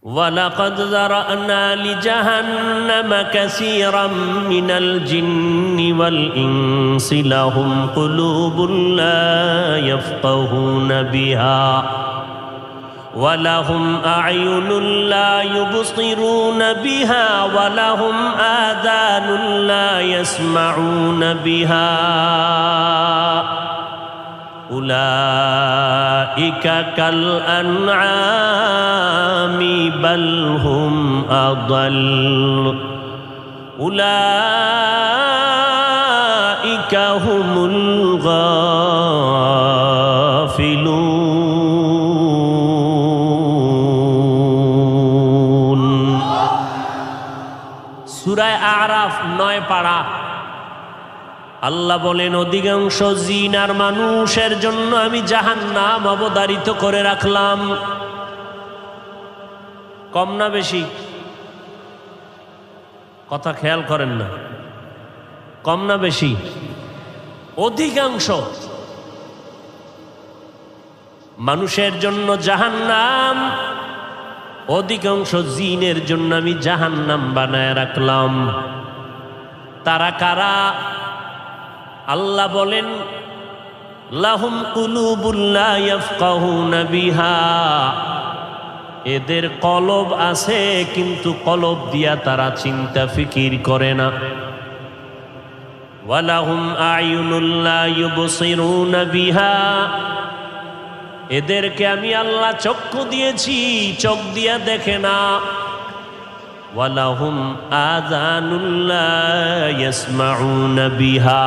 وَلَقَدْ ذَرَأْنَا لِجَهَنَّمَ كَثِيرًا مِنَ الْجِنِّ وَالْإِنسِ لَهُمْ قُلُوبٌ لَا يَفْقَهُونَ بِهَا وَلَهُمْ أَعْيُنٌ لَا يُبْصِرُونَ بِهَا وَلَهُمْ آذَانٌ لَا يَسْمَعُونَ بِهَا أُولَئِكَ كَالْأَنْعَامِ بَلْ هُمْ أَضَلُّ أُولَئِكَ هُمُ الْغَافِلُونَ সূরা আরাফ 9 পারা। আল্লাহ বলেন, অধিকাংশ জিন আর মানুষের জন্য আমি জাহান্নাম অবধারিত করে রাখলাম। কম না বেশি? কথা খেয়াল করেন না, কম না বেশি? অধিকাংশ মানুষের জন্য জাহান্নাম, অধিকাংশ জিনের জন্য আমি জাহান্নাম বানায় রাখলাম। তারা কারা? আল্লাহ বলেন, লাহুম কুলুবুন লা ইয়াফকাহুনা বিহা, এদের কলব আছে কিন্তু কলব দিয়া তারা চিন্তা ফিকির করে না। ওয়ালাহুম আয়ুনুন লা ইউবসিরুনা বিহা, এদেরকে আমি আল্লাহ চক্ষু দিয়েছি, চোখ দিয়া দেখে না। ওয়ালাহুম আযানুন লা ইয়াসমাউনা বিহা,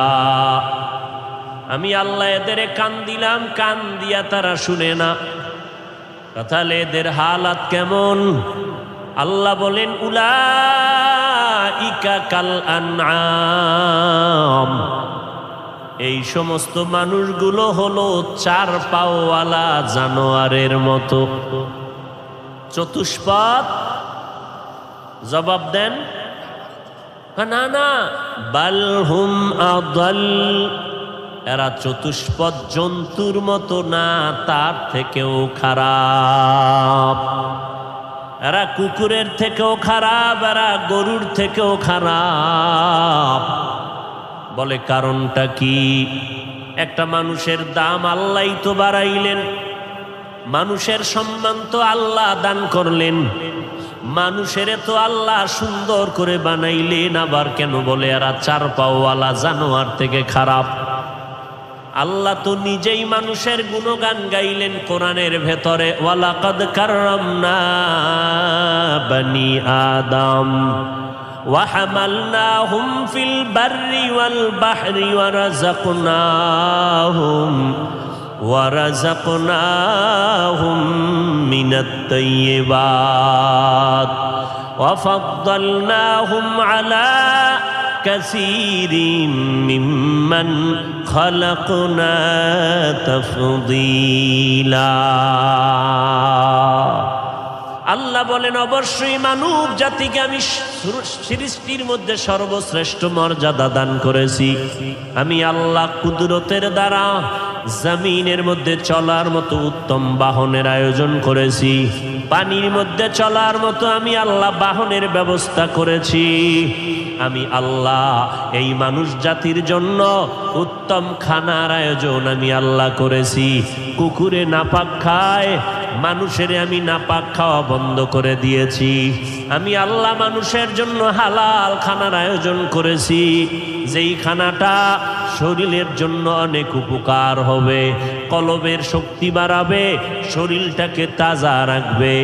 আমি আল্লাহ এদের কান দিলাম, কান দিয়া তারা শুনে না। তাহলে এদের হালাত কেমন? আল্লাহ বলেন, উলাইকা কাল আনআম, এই সমস্ত মানুষগুলো হলো চার পাওয়ালা জানোয়ারের মতো। চতুষ্পদ? জবাব দেন। না না, বাল হুম আদাল, এরা চতুষ্পদ জন্তুর মতো না, তার থেকেও খারাপ। এরা কুকুরের থেকেও খারাপ, এরা গরুর থেকেও খারাপ। বলে কারণটা কি? একটা মানুষের দাম আল্লাহই তো বাড়াইলেন, মানুষের সম্মান তো আল্লাহ দান করলেন, মানুষের তো আল্লাহ সুন্দর করে বানাইলেন, আবার কেন বলে এরা চার পাওয়ালা জানোয়ার থেকে খারাপ? আল্লাহ তো নিজেই মানুষের গুণগান গাইলেন কোরআনের ভেতরে, ওয়ালাকাদ কাররামনা বনি আদম ওয়া হামালনাহুম ফিল বাররি ওয়াল বাহরি ওয়া রাযাকনাহুম মিনাত তাইয়্যিবাত ওয়া ফাদ্দালনাহুম আলা কাসীরিম মিম্মান খালাকনা তাফদীলা। আল্লাহ বলেন, অবশ্যই মানব জাতিকে আমি সৃষ্টির মধ্যে সর্বশ্রেষ্ঠ মর্যাদা দান করেছি। আমি আল্লাহ কুদরতের দ্বারা জমিনের মধ্যে চলার মতো উত্তম বাহনের আয়োজন করেছি, পানির মধ্যে চলার মতো আমি আল্লাহ বাহনের ব্যবস্থা করেছি। আমি আল্লাহ এই মানুষ জাতির জন্য উত্তম খানার আয়োজন আমি আল্লাহ করেছি। কুকুরে নাপাক খায়, মানুষের আমি নাপাক খাওয়া বন্ধ করে দিয়েছি। আমি আল্লাহ মানুষের জন্য হালাল খানার আয়োজন করেছি, যেই খানাটা শরীরের জন্য অনেক উপকার হবে, কলবের শক্তি বাড়াবে, শরীরটাকে তাজা রাখবে।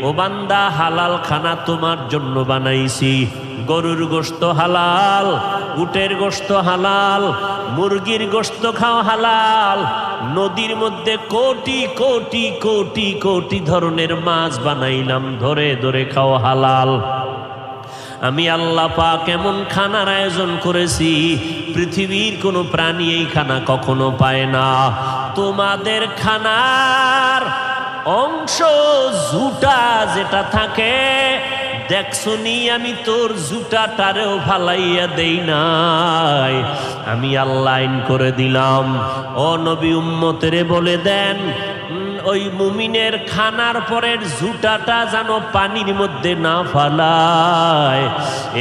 ও বান্দা, হালাল খানা তোমার জন্য বানাইছি। গরুর গোশত হালাল, উটের গোশত হালাল, মুরগির গোশত খাও হালাল, নদীর মধ্যে কোটি কোটি কোটি কোটি ধরনের মাছ বানাইলাম, ধরে ধরে খাও হালাল। আমি আল্লাহ পাক এমন খানার আয়োজন করেছি, পৃথিবীর কোনো প্রাণী এই খানা কখনো পায় না। তোমাদের খানার অংশ জুটা যেটা থাকে, দেখছনি আমি তোর জুটাটারেও ফালাইয়া দেই নাই। আমি আল্লাহ আইন করে দিলাম, ও নবী উম্মতেরে বলে দেন, ওই মুমিনের খানার পরের জুতাটা যেন পানির মধ্যে না ফালায়,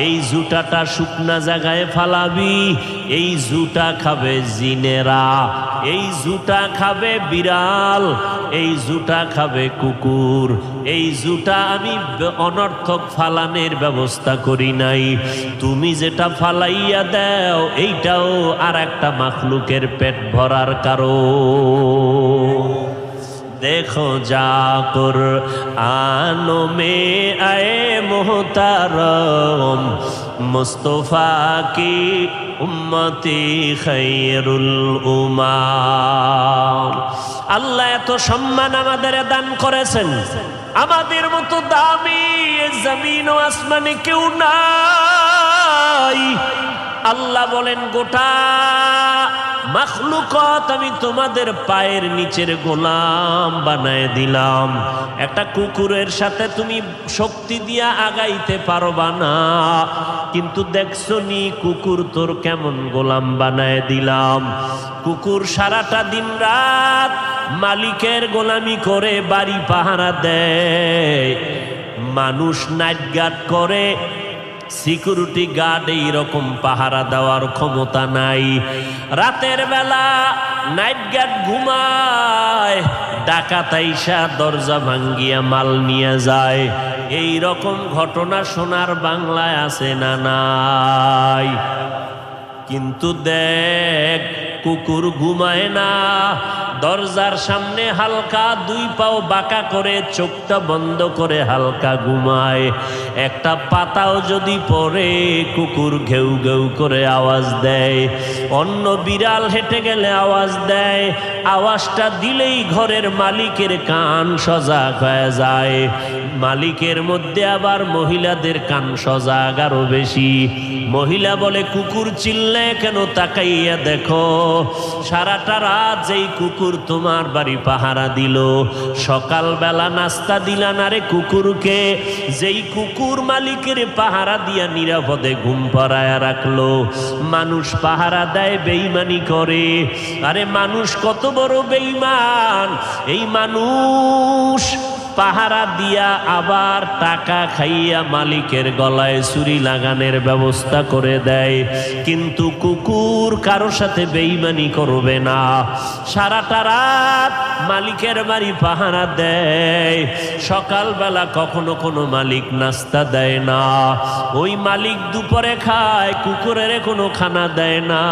এই জুতাটা শুকনা জায়গায় ফালাবি। এই জুতা খাবে জিনেরা, এই জুতা খাবে বিড়াল, এই জুতা খাবে কুকুর। এই জুতা আমি অনর্থক ফালানের ব্যবস্থা করি নাই, তুমি যেটা ফালাইয়া দাও এইটাও আর একটা মাখলুকের পেট ভরার কারণ। देखो जाकुर आनो में आए मोहतारम मुस्तफा की उम्मती खैरुल उम्माम। আল্লাহ এত সম্মান আমাদের দান করেছেন, আমাদের মতো দামি জমিন ও আসমানে কেউ নাই। আল্লাহ বলেন গোটা মাখলুকাত আমি তোমাদের পায়ের নিচের গোলাম বানায় দিলাম। একটা কুকুরের সাথে তুমি শক্তি দিয়া আগাইতে পারবা না, কিন্তু দেখছো নি কুকুর তোর কেমন গোলাম বানায় দিলাম। কুকুর সারাটা দিন রাত মালিকের গোলামি করে বাড়ি পাহারা দেয়, মানুষ নাইট গার্ড করে, সিকিউরিটি গার্ড এইরকম পাহারা দেওয়ার ক্ষমতা নাই। রাতের বেলা নাইট গার্ড ঘুমায়, ডাকাত আইসা দরজা ভাঙ্গিয়া মাল নিয়ে যায়। এই রকম ঘটনা সোনার বাংলায় আছে না নাই? কিন্তু দেখ কুকুর ঘুমায় না, দরজার সামনে হালকা দুই পাও বাঁকা করে চোখটা বন্ধ করে হালকা ঘুমায়। একটা পাতাও যদি পড়ে কুকুর ঘেউ ঘেউ করে আওয়াজ দেয়, অন্য বিড়াল হেঁটে গেলে আওয়াজ দেয়, আওয়াজটা দিলেই ঘরের মালিকের কান সজাগ হয়ে যায়। মালিকের মধ্যে আবার মহিলাদের কান সজাগ আরো বেশি। মহিলা বলে কুকুর চিল্লে কেন, তাকাইয়া দেখো সারাটা রাত যেই কুকুর তোমার বাড়ি পাহারা দিল, সকালবেলা নাস্তা দিলা না রে কুকুরকে, যেই কুকুর মালিকের পাহারা দিয়া নিরাপদে ঘুম পাড়ায়া রাখলো। মানুষ পাহারা দেয় বেঈমানি করে, আরে মানুষ কত বড় বেঈমান, এই মানুষ পাহারা দিয়া আবার টাকা খাইয়া মালিকের গলায় ছুরি লাগানোর ব্যবস্থা করে দেয়। কিন্তু কুকুর কারো সাথে বেঈমানি করবে না, সারাটা রাত মালিকের বাড়ি পাহারা দেয়। সকালবেলা কখনো কোনো মালিক নাস্তা দেয় না, ওই মালিক দুপুরে খায়, কুকুরের কোনো খানা দেয় না।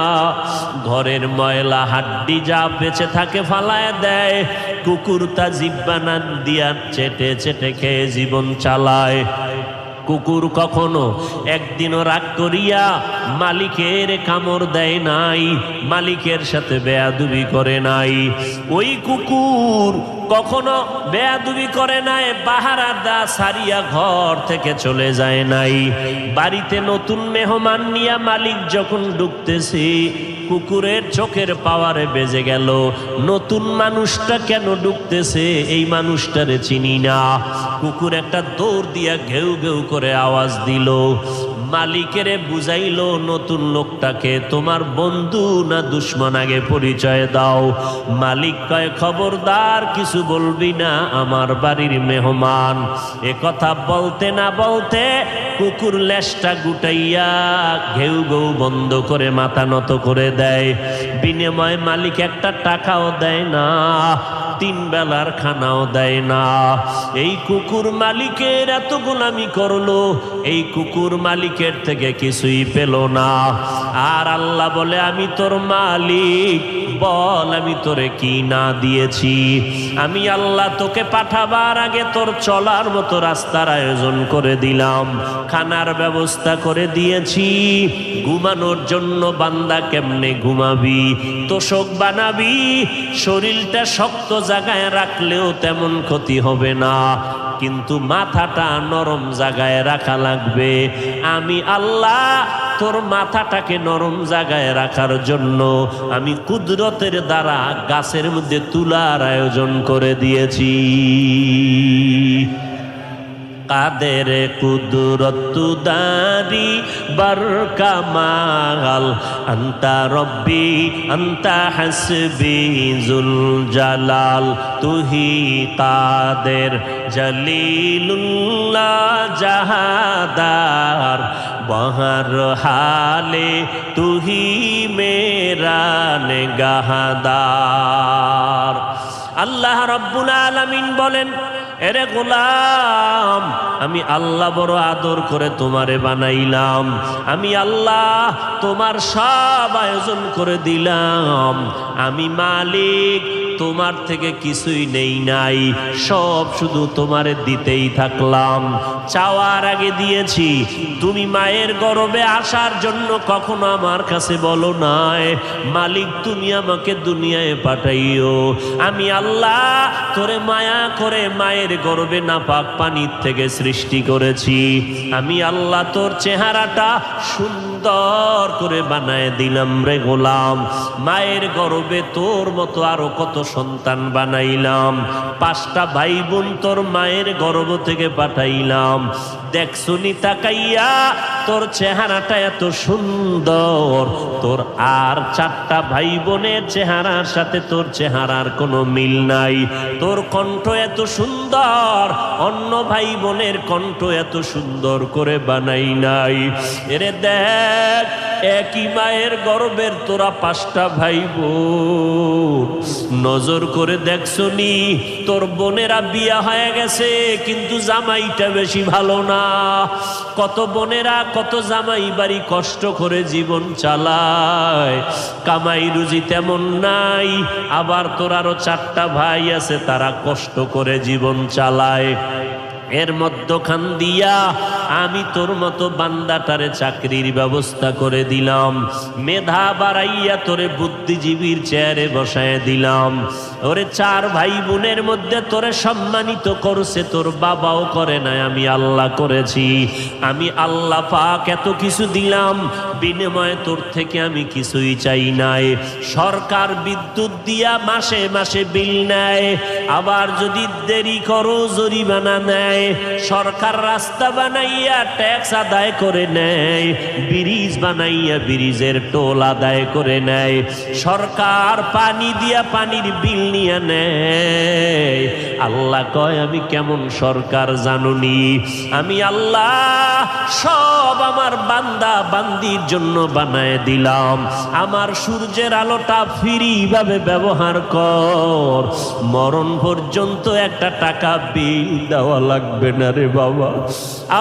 ঘরের ময়লা হাড্ডি যা বেঁচে থাকে ফালায় দেয়, কুকুর তা জিব্বানা দিয়া চেটে চেটে খেয়ে জীবন চালায়। কুকুর কখনো একদিনও রাগ করিয়া মালিকের কামড় দেয় নাই, মালিকের সাথে বেয়াদবি করে নাই। ওই কুকুর কখনো বেয়াদবি করে নাই, পাহারা দা সারিয়া ঘর থেকে চলে যায় নাই। বাড়িতে নতুন মেহমান নিয়া মালিক যখন ঢুকতেছে, কুকুরের চোখের পাওয়ারে বেজে গেল, নতুন মানুষটা কেন ঢুকতেছে, এই মানুষটারে চিনি না। কুকুর একটা দৌড় দিয়া ঘেউ ঘেউ করে আওয়াজ দিল, মালিকেরে বুঝাইলো নতুন লোকটাকে তোমার বন্ধু না দুশ্মন আগে পরিচয় দাও। মালিক কয় খবরদার কিছু বলবি না, আমার বাড়ির মেহমান। এ কথা বলতে না বলতে কুকুর লেজটা গুটাইয়া ঘেউ ঘেউ বন্ধ করে মাথা নত করে দেয়। বিনিময়ে মালিক একটা টাকাও দেয় না, 3 বেলার খানাও দেয় না। এই কুকুর মালিকের এত গোলামি করলো, এই কুকুর মালিকের থেকে কিছুই পেল না। আর আল্লাহ বলে আমি তোর মালিক, বল আমি তোরে কি না দিয়েছি। আমি আল্লাহ তোকে পাঠাবার আগে তোর চলার মতো রাস্তার আয়োজন করে দিলাম, খানার ব্যবস্থা করে দিয়েছি, ঘুমানোর জন্য বান্দা কেমনে ঘুমাবি তোষক বানাবি, শরীরটা শক্ত জায়গায় রাখলেও তেমন ক্ষতি হবে না, কিন্তু মাথাটা নরম জায়গায় রাখা লাগবে। আমি আল্লাহ তোর মাথাটাকে নরম জায়গায় রাখার জন্য আমি কুদরতের দ্বারা গাছের মধ্যে তুলার আয়োজন করে দিয়েছি। কাদের কুদরত দারি বরকামাল আন্তা রব্বি আন্তা হাসবি জুল জালাল তুহি কাদের জলিলুল্লাহ জাহাদার বহর হালে তুহি মেরা নেগাহদার। আল্লাহ রাব্বুল আলামিন বলেন, এরে গোলাম, আমি আল্লাহ বড় আদর করে তোমারে বানাইলাম, আমি আল্লাহ তোমার সব আয়োজন করে দিলাম, আমি মালিক, তোমার থেকে কিছুই নেই নাই, সব শুধু তোমারে দিতেই থাকলাম। চাওয়ার আগে দিয়েছি। তুমি মায়ের গর্ভে আসার জন্য কখনো আমার কাছে বলো নাই, মালিক তুমি আমাকে দুনিয়ায় পাঠাইও। আমি আল্লাহ তোরে মায়া করে মায়ের গর্ভে নাপাক পানির থেকে সৃষ্টি করেছি। আমি আল্লাহ তোর চেহারাটা সুন্দর করে বানায় দিলাম রে গোলাম। মায়ের গর্ভে তোর মতো আরো কত সন্তান বানাইলাম। 5টা ভাই বোন তোর মায়ের গর্ভ থেকে পাঠাইলাম। দেখছুনি তাকাইয়া তোর চেহারাটা এত সুন্দর, তোর আর 4টা ভাই বোনের চেহারার সাথে তোর চেহারার কোনো মিল নাই। তোর কণ্ঠ এত সুন্দর, অন্য ভাই বোনের কণ্ঠ এত সুন্দর করে বানাই নাই। এরে দেখ, একই মায়ের গর্ভের তোরা 5টা ভাই বোন। নজর করে দেখছনি তোর বোনেরা বিয়া হয়ে গেছে, কিন্তু জামাইটা বেশি ভালো না। কত বোনেরা কত জামাই বাড়ি কষ্ট করে জীবন চালায়, কামাই রুজি তেমন নাই। আবার তোর আরো 4টা ভাই আছে, তারা কষ্ট করে জীবন চালায়। এর মধ্যখান দিয়া আমি তোর মতো বান্দাটারে চাকরির ব্যবস্থা করে দিলাম, মেধা বাড়াইয়া তোরে বুদ্ধিজীবীর চেয়ারে বসায় দিলাম। ওরে 4 ভাই বোনের মধ্যে তোরে সম্মানিত করছে তোর বাবাও করে নাই, আমি আল্লাহ করেছি। আমি আল্লাহ পাক এত কিছু দিলাম, বিনিময়ে তোর থেকে আমি কিছুই চাই নাই। সরকার বিদ্যুৎ দিয়া মাসে মাসে বিল নেয়, আবার যদি দেরি করো জরিমানা নেয়। সরকার রাস্তা বানাইয়া ট্যাক্স আদায় করে নেয়, ব্রিজ বানাইয়া ব্রিজের টোল আদায় করে নেয়। সরকার পানি দিয়া পানির বিল নিয়ে নেয়। আল্লাহ কয়, আমি কেমন সরকার জানুনি? আমি আল্লাহ সব আমার বান্দা বান্দির জন্য বানায় দিলাম। আমার সূর্যের আলোটা ফ্রি ভাবে ব্যবহার কর, মরণ পর্যন্ত একটা টাকা বিল দেওয়া লাগবে না রে বাবা।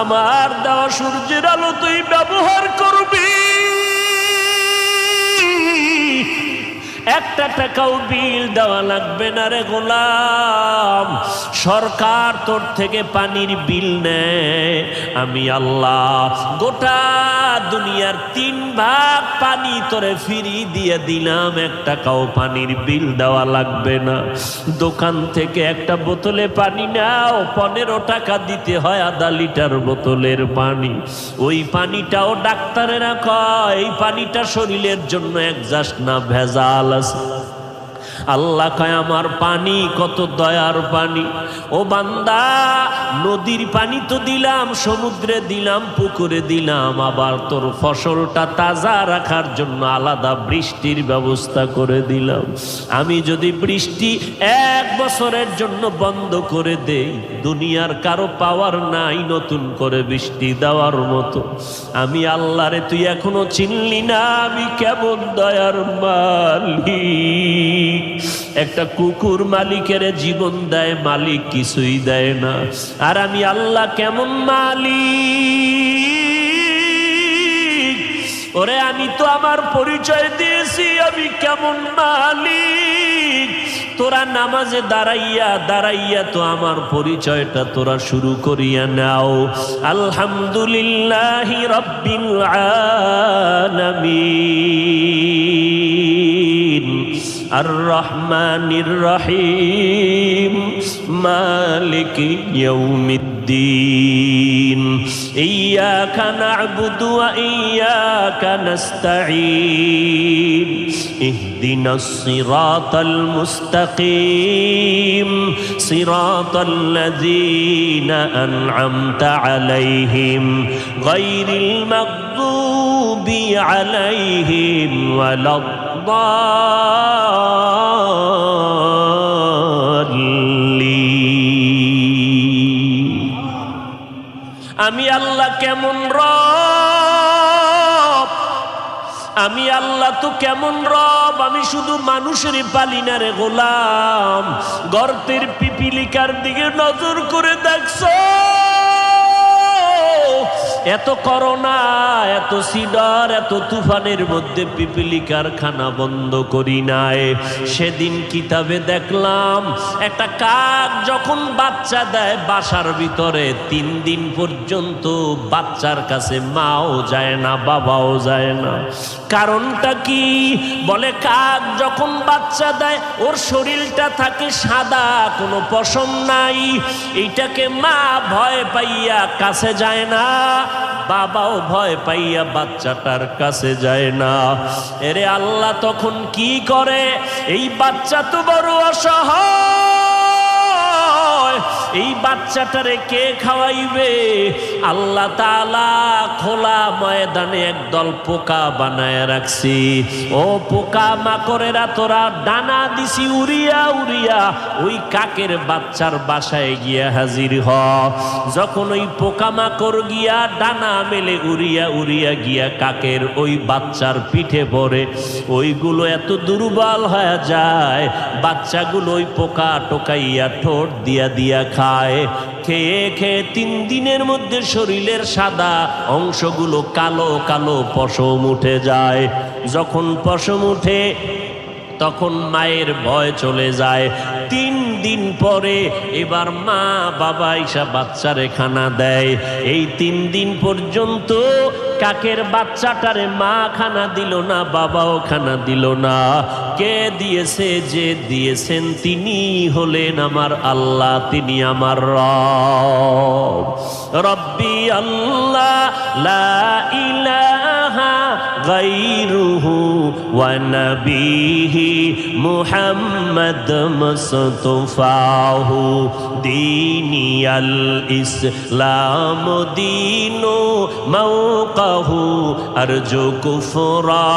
আমার দেওয়া সূর্যের আলো তুই ব্যবহার করবি, একটা টাকাও বিল দেওয়া লাগবে না রে গোলাম। সরকার তোর থেকে পানির বিল নেয়, আমি আল্লাহ গোটা দুনিয়ার 3 ভাগ পানি তোরে ফ্রি দিয়ে দিলাম, এক টাকাও পানির বিল দেওয়া লাগবে না। দোকান থেকে একটা বোতলে পানি নাও, 15 টাকা দিতে হয় আধা লিটার বোতলের পানি। ওই পানিটাও ডাক্তারেরা কয় এই পানিটা শরীরের জন্য একজাস্ট না, ভেজাল আছে। আল্লাহ কয়, আমার পানি কত দয়ার পানি। ও বান্দা, নদীর পানি তো দিলাম, সমুদ্রে দিলাম, পুকুরে দিলাম, আবার তোর ফসলটা তাজা রাখার জন্য আলাদা বৃষ্টির ব্যবস্থা করে দিলাম। আমি যদি বৃষ্টি 1 বছরের জন্য বন্ধ করে দেই, দুনিয়ার কারো পাওয়ার নাই নতুন করে বৃষ্টি দেওয়ার মতো। আমি আল্লাহরে তুই এখনো চিনলি না, আমি কেমন দয়ার মালিক। একটা কুকুর মালিকের জীবন দেয়, মালিক কিছুই দেয় না। আর আমি আল্লাহ কেমন মালিক। ওরে আমি তো আমার পরিচয় দিয়েছি, আমি কেমন মালিক। তোরা নামাজে দাঁড়াইয়া দাঁড়াইয়া তো আমার পরিচয়টা তোরা শুরু করিয়া নাও। আলহামদুলিল্লাহি রাব্বিল আলামিন, আর রহমানির রহিম, মালিক ইয়াউমিদ্দিন। الدين إياك نعبد وإياك نستعين اهدنا الصراط المستقيم صراط الذين أنعمت عليهم غير المغضوب عليهم ولا الضالين আমি আল্লাহ কেমন রব, আমি আল্লাহ তো কেমন রব, আমি শুধু মানুষেরই পালি না রে গোলাম। গর্তের পিপিলিকার দিকে নজর করে দেখছো, এত করোনা, এত সিডর, এত তুফানের মধ্যে পিপিলিকার খানা বন্ধ করি নাই। সেদিন কিতাবে দেখলাম একটা কাক যখন বাচ্চা দেয় বাসার ভিতরে 3 দিন পর্যন্ত বাচ্চার কাছে মাও যায় না, বাবাও যায় না। কারণটা কি? বলে কাক যখন বাচ্চা দেয় ওর শরীরটা থাকে সাদা, কোনো পশম নাই। এইটাকে মা ভয় পাইয়া কাছে যায় না, বাবাও ভয় পাইয়া বাচ্চাটার কাছে যায় না। এরে আল্লাহ তখন কি করে? এই বাচ্চা তো বড় অসহায়, এই বাচ্চাটারে কে খাওয়াইবে? আল্লাহ তাআলা খোলা ময়দানে একদল পোকা বানায় রাখছি। ও পোকা মাকড়েরা, তোরা ডানা দিছি উড়িয়া উড়িয়া ওই কাকের বাচ্চার বাসায় গিয়া হাজির হ। যখন ওই পোকা মাকড় গিয়া ডানা মেলে উড়িয়া উড়িয়া গিয়া কাকের ওই বাচ্চার পিঠে পড়ে, ওইগুলো এত দুর্বল হয়ে যায়, বাচ্চাগুলো ওই পোকা টোকাইয়া ঠোঁট দিয়া দিয়া খায়। খেয়ে খেয়ে 3 দিনের মধ্যে শরীরের সাদা অংশগুলো কালো কালো পশম উঠে যায়। যখন পশম উঠে তখন মায়ের ভয় চলে যায়। 3 দিন পরে এবার মা বাবা এসে বাচ্চারে খানা দেয়। এই 3 দিন পর্যন্ত কাকের বাচ্চাটারে মা খানা দিল না, বাবাও খানা দিল না। কে দিয়েছে? যে দিয়েছেন তিনি হলেন আমার আল্লাহ, তিনি আমার রব। রব্বি আল্লাহ লা ইলাহা গায়রুহু ওয়া নবিহি মুহাম্মদ মুস্তাফাহু দীনিয়াল ইসলাম দীনু মাওকাহু আরজু কুফরা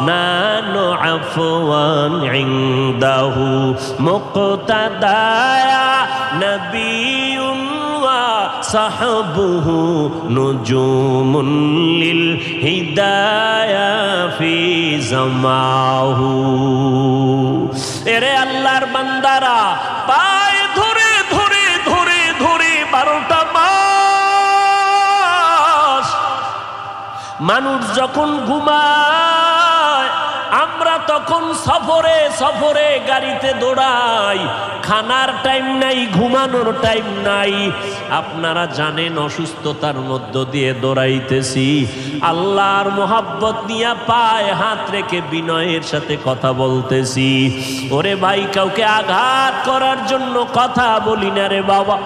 নানু আফওয়ান ইনদাহু মুক্তাদায়া নবিয়ুন ওয়া সাহবুহু নুজুমুন লিল হিদায়া ফি জামাহু। এরে আল্লাহর বান্দারা, পায়ে ধরে ধরে ধরে ধরে 12টা মাস মানুষ যখন ঘুমায়, আমরা তখন সফরে সফরে গাড়িতে দৌড়াই, খানার টাইম নাই, ঘুমানোর টাইম নাই। আপনারা জানেন অসুস্থতার মধ্য দিয়ে দৌড়াইতেছি, আল্লাহর মোহাব্বত নিয়ে পায়ে হাত রেখে বিনয়ের সাথে কথা বলতেছি। ওরে ভাই, কাউকে আঘাত করার জন্য কথা বলি না রে বাবা,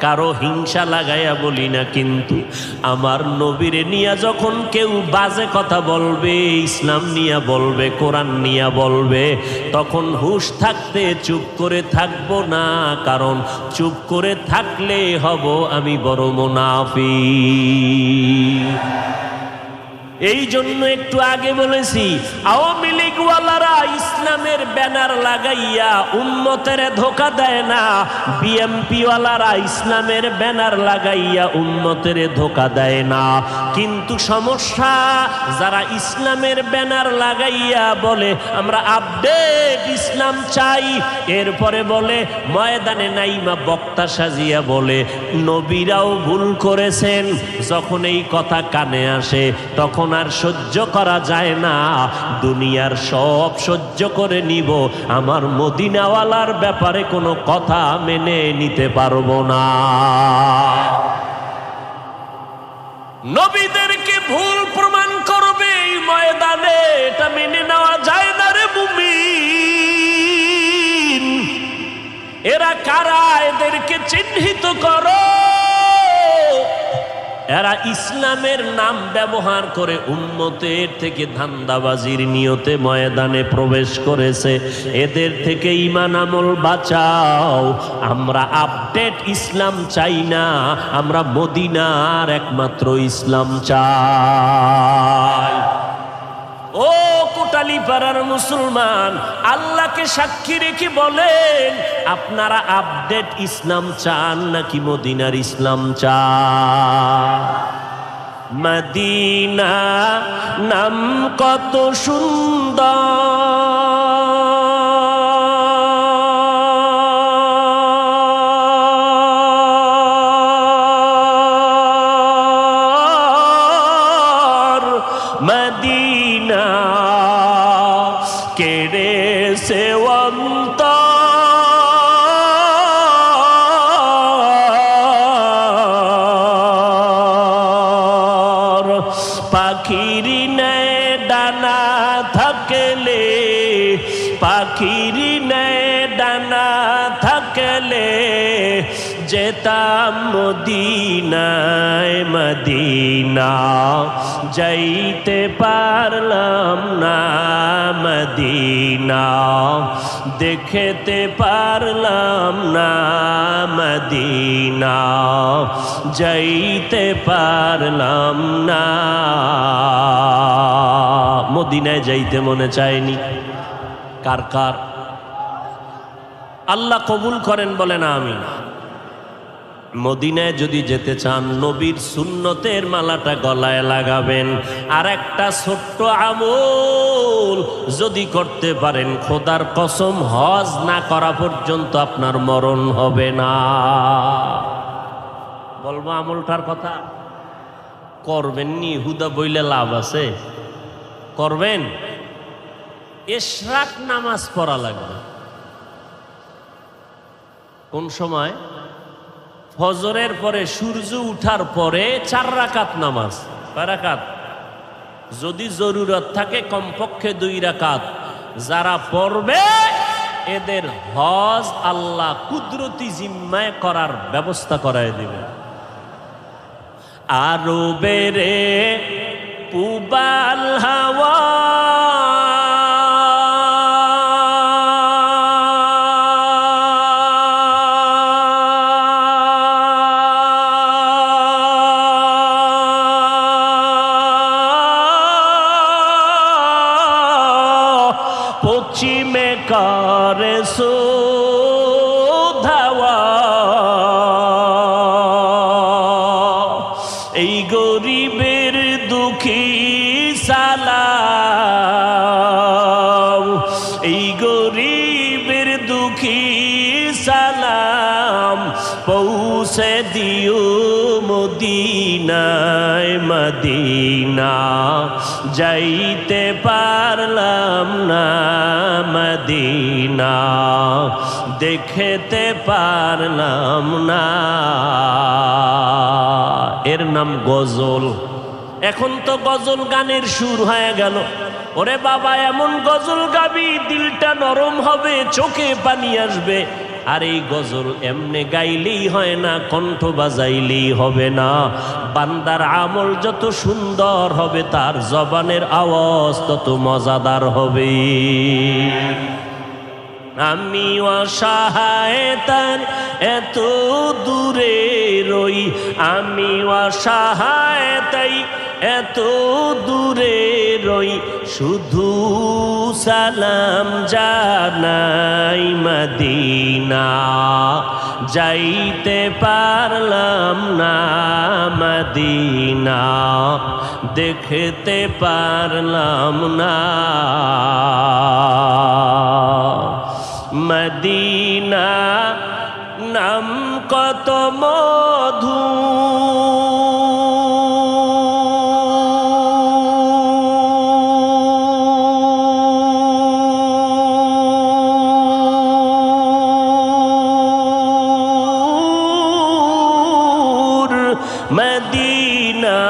কারো হিংসা লাগাইয়া বলি না। কিন্তু আমার নবীরে নিয়া যখন কেউ বাজে কথা বলবে, ইসলাম নিয়া বলবে, কোরআন নিয়া বলবে, তখন হুঁশ থাকতে চুপ করে থাকবো না। কারণ চুপ করে থাকলে হব আমি বড় মুনাফিক। এই জন্য একটু আগে বলেছি, আওয়ামী লীগওয়ালারা ইসলামের ব্যানার লাগাইয়া উম্মতের ধোঁকা দেয় না, বিএমপি ওয়ালারা ইসলামের ব্যানার লাগাইয়া উম্মতের ধোঁকা দেয় না। কিন্তু সমস্যা, যারা ইসলামের ব্যানার লাগাইয়া বলে আমরা আপডেট ইসলাম চাই, এরপরে বলে ময়দানে নাইমা বক্তা সাজিয়া বলে নবীরাও ভুল করেছেন। যখন এই কথা কানে আসে তখন আর সহ্য করা যায় না, দুনিয়ার সব সহ্য করে নিব, আমার মদিনাওয়ালার ব্যাপারে কোনো কথা মেনে নিতে পারবো না। নবীদেরকে ভুল প্রমাণ করবে এই ময়দানে, এটা মেনে নেওয়া যায় না রে মুমিন। এরা কারা? এদেরকে চিহ্নিত করো। এরা ইসলামের নাম ব্যবহার করে উম্মতের থেকে ধান্দাবাজির নিয়তে ময়দানে প্রবেশ করেছে। এদের থেকে ঈমান আমল বাঁচাও। আমরা আপডেট ইসলাম চাই না, আমরা মদিনার একমাত্র ইসলাম চাই। ও কোটালীপাড়ার মুসলমান, আল্লাহকে সাক্ষী রেখে বলেন, আপনারা আপডেট ইসলাম চান নাকি মদিনার ইসলাম চান? মদিনা নাম কত সুন্দর, মদিনা কেড়েছে অন্তর। পাখির নেয় ডানা থাকলে, পাখির নেয় ডানা থাকলে যেতাম মদিনায়, মদিনা যাইতে পারলাম না, মদিনা দেখতে পারলাম না, মদিনা যাইতে পারলাম না। মদিনায় যাইতে মনে চায়নি? কার কার? আল্লাহ কবুল করেন বলেন আমিন। মদিনায় যদি যেতে চান, নবীর সুন্নতের মালাটা গলায় লাগাবেন। আর একটা ছোট্ট আমল যদি করতে পারেন, খোদার কসম হজ না করা পর্যন্ত আপনার মরণ হবে না। বলবো আমলটার কথা? করবেন নি? হুদা বইলে লাভ আছে? করবেন। ইশরাক নামাজ পড়া লাগবে। কোন সময়? ফজরের পরে, সূর্য উঠার পরে 4 রাকাত নামাজ। কয় রাকাত? যদি জরুরত থাকে কমপক্ষে 2 রাকাত। যারা পড়বে এদের হজ আল্লাহ কুদরতি জিম্মায় করার ব্যবস্থা করায় দিবে। আরো বেরে পুবাল হাওয়া পশ্চিমে করে সুধাওয়া, এই গরিবের দুঃখী সালাম, এই গরিবের দুঃখী সালাম পৌঁছে দিও মদিনায়, মদিনা যাইতে পারলাম না, মদিনা দেখতে পারলাম না। এর নাম গজল। এখন তো গজল গানের সুর হয়ে গেল। ওরে বাবা, এমন গজল গাবি দিলটা নরম হবে, চোখে পানি আসবে। আর এই গজল এমনে গাইলেই হয় না, কণ্ঠ বাজাইলেই হবে না। বান্দার আমল যত সুন্দর হবে, তার জবানের আওয়াজ তত মজাদার হবে। আমি অসহায় তার এত দূরে রই, আমি অসহায় তাই এত দূরে রই, শুধু সালাম জানাই মদিনা যাইতে পারলাম না, মদিনা দেখতে পারলাম না। মদিনা নাম কত মধু, মদিনা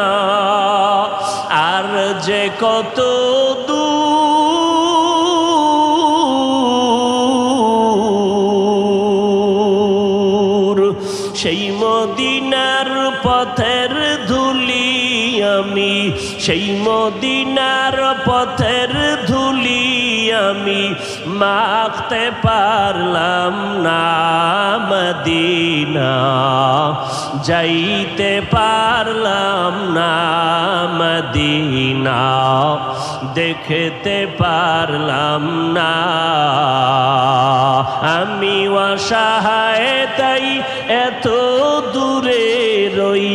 আর যে কত দূর, সেই মদিনার পথের ধুলি আমি সেই মদিনার পথের ধুলি আমি মাখতে পারলাম না মদিনা যাইতে পারলাম না মদিনা দেখতে পারলাম না আমি অসহায় তাই এত দূরে রই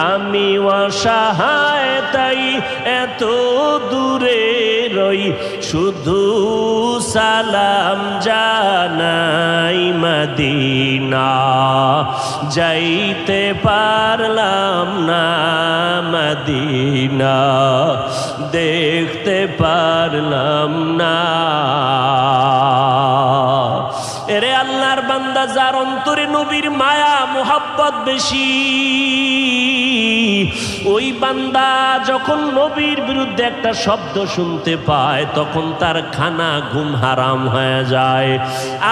আমি অসহায় তাই এত দূরে রই শুধু সালাম জানাই মদিনা যাইতে পারলাম না মদিনা দেখতে পারলাম না এরে আল্লাহর বান্দা যার অন্তরে নবীর মায়া মোহাব্বত বেশি ওই বান্দা যখন নবীর বিরুদ্ধে একটা শব্দ শুনতে পায় তখন তার খানা ঘুম হারাম হয়ে যায়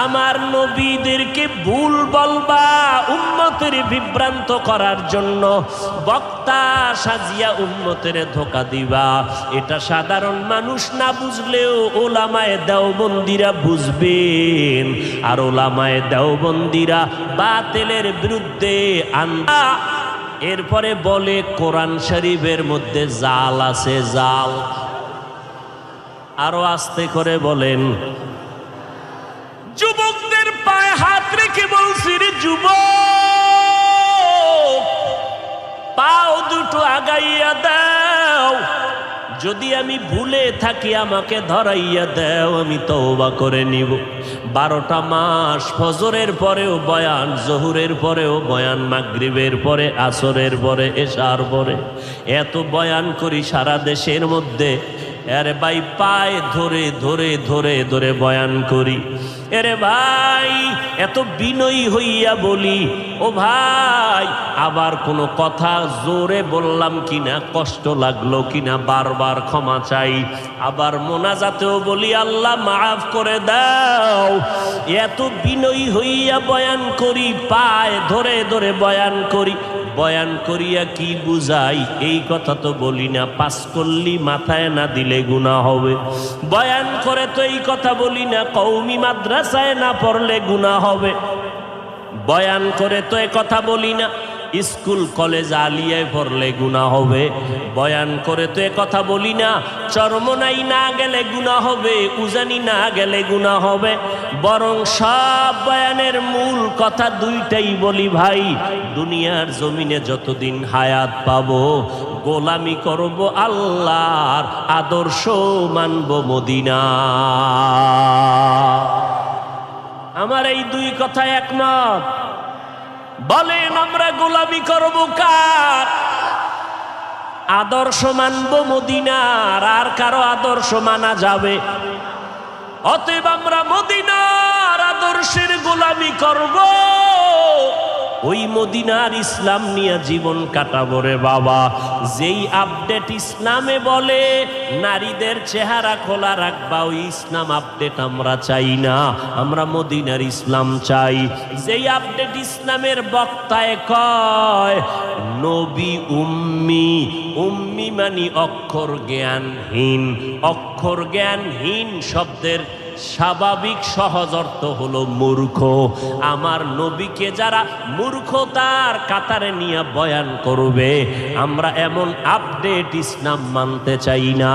আমার নবীদেরকে ভুল বলবা উম্মতের বিভ্রান্ত করার জন্য বক্তা সাজিয়া উম্মতের ধোঁকা দিবা এটা সাধারণ মানুষ না বুঝলেও ওলামায়ে দেওবন্দিরা বুঝবেন আর ওলামায়ে দেওবন্দিরা বাতিলের বিরুদ্ধে আন্দা এরপরে বলে কোরআন শরীফের মধ্যে জাল আছে জাল আরো আস্তে করে বলেন যুবকদের পায়ে হাত রেখে বলছি রে যুবক পাও দুটো আগাইয়া দাও যদি আমি ভুলে থাকি আমাকে ধরাইয়া দাও আমি তওবা করে নিব 12টা মাস ফজরের পরেও বয়ান জোহরের পরেও বয়ান মাগরিবের পরে আসরের পরে এশার পরে এত বয়ান করি সারা দেশের মধ্যে আরে ভাই পায়ে ধরে ধরে ধরে ধরে বয়ান করি এরে ভাই এত বিনয়ী হইয়া বলি ও ভাই আবার কোনো কথা জোরে বললাম কিনা কষ্ট লাগলো কিনা বারবার ক্ষমা চাই আবার মোনাজাতেও বলি আল্লাহ মাফ করে দাও এত বিনয়ী হইয়া বয়ান করি পায়ে ধরে ধরে বয়ান করি বয়ান করিয়া কি বুঝাই এই কথা তো বলি না পাস করলি মাথায় না দিলে গুনাহ হবে বয়ান করে তো এই কথা বলি না কওমি মাদ্রাসায় না পড়লে গুনাহ হবে বয়ান করে তো এই কথা বলি না স্কুল কলেজ আলিয়ায় পড়লে গুনাহ হবে বয়ান করে তো এই কথা বলি না চরমনাই না গেলে গুনাহ হবে উজানি না গেলে গুনাহ হবে বরং সব বয়ানের মূল কথা দুইটাই বলি ভাই দুনিয়ার জমিনে যতদিন হায়াত পাবো গোলামি করব আল্লাহর আদর্শ মানব মদিনা আমার এই দুই কথা একমত বলেন আমরা গোলামি করব কার আদর্শ মানব মদিনার আর কারো আদর্শ মানা যাবে অতএব আমরা মদিনার আদর্শের গোলামি করব ওই মদিনার ইসলাম নিয়ে জীবন কাটাবো রে বাবা যেই আপডেট ইসলামে বলে নারীদের চেহারা খোলা রাখবা ওই ইসলাম আপডেট আমরা চাই না আমরা মদিনার ইসলাম চাই যেই আপডেট ইসলামের বক্তায় কয় নবী উম্মি উম্মি মানে অক্ষর জ্ঞানহীন শব্দের স্বাভাবিক সহজ অর্থ হলো মূর্খ আমার নবীকে যারা মূর্খতার কাতারে নিয়ে বয়ান করবে আমরা এমন আপডেট ইসলাম মানতে চাই না